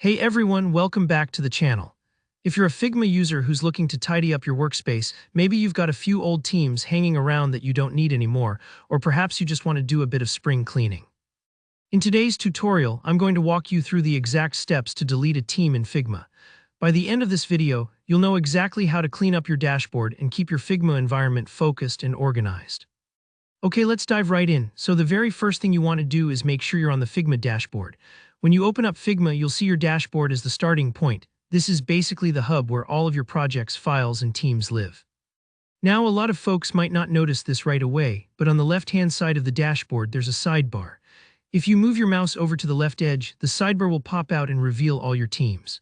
Hey everyone, welcome back to the channel. If you're a Figma user who's looking to tidy up your workspace, maybe you've got a few old teams hanging around that you don't need anymore, or perhaps you just want to do a bit of spring cleaning. In today's tutorial, I'm going to walk you through the exact steps to delete a team in Figma. By the end of this video, you'll know exactly how to clean up your dashboard and keep your Figma environment focused and organized. Okay, let's dive right in. So the very first thing you want to do is make sure you're on the Figma dashboard. When you open up Figma, you'll see your dashboard as the starting point. This is basically the hub where all of your projects, files, and teams live. Now, a lot of folks might not notice this right away, but on the left-hand side of the dashboard, there's a sidebar. If you move your mouse over to the left edge, the sidebar will pop out and reveal all your teams.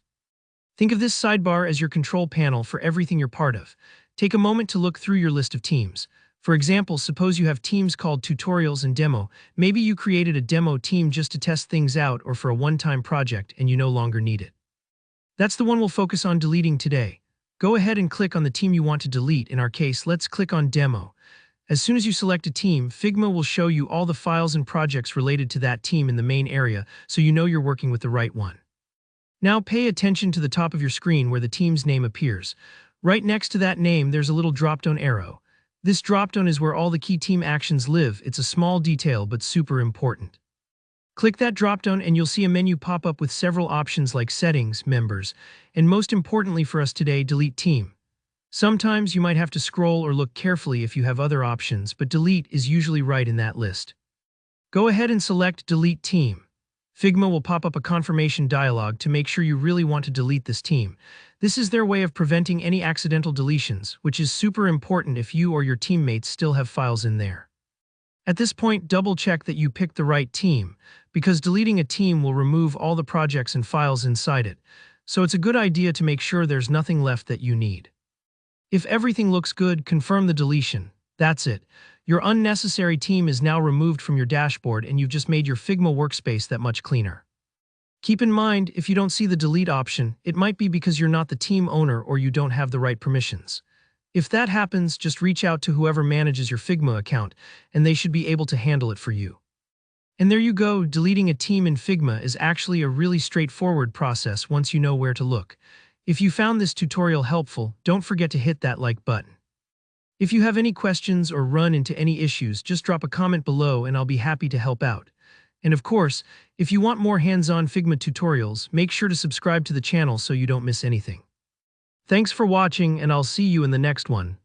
Think of this sidebar as your control panel for everything you're part of. Take a moment to look through your list of teams. For example, suppose you have teams called Tutorials and Demo. Maybe you created a demo team just to test things out or for a one-time project and you no longer need it. That's the one we'll focus on deleting today. Go ahead and click on the team you want to delete. In our case, let's click on Demo. As soon as you select a team, Figma will show you all the files and projects related to that team in the main area, so you know you're working with the right one. Now pay attention to the top of your screen where the team's name appears. Right next to that name, there's a little drop-down arrow. This dropdown is where all the key team actions live. It's a small detail, but super important. Click that dropdown and you'll see a menu pop up with several options like Settings, Members, and most importantly for us today, Delete Team. Sometimes you might have to scroll or look carefully if you have other options, but Delete is usually right in that list. Go ahead and select Delete Team. Figma will pop up a confirmation dialog to make sure you really want to delete this team. This is their way of preventing any accidental deletions, which is super important if you or your teammates still have files in there. At this point, double-check that you picked the right team, because deleting a team will remove all the projects and files inside it, so it's a good idea to make sure there's nothing left that you need. If everything looks good, confirm the deletion. That's it. Your unnecessary team is now removed from your dashboard and you've just made your Figma workspace that much cleaner. Keep in mind, if you don't see the delete option, it might be because you're not the team owner or you don't have the right permissions. If that happens, just reach out to whoever manages your Figma account, and they should be able to handle it for you. And there you go, deleting a team in Figma is actually a really straightforward process once you know where to look. If you found this tutorial helpful, don't forget to hit that like button. If you have any questions or run into any issues, just drop a comment below and I'll be happy to help out. And of course, if you want more hands-on Figma tutorials, make sure to subscribe to the channel so you don't miss anything. Thanks for watching, and I'll see you in the next one.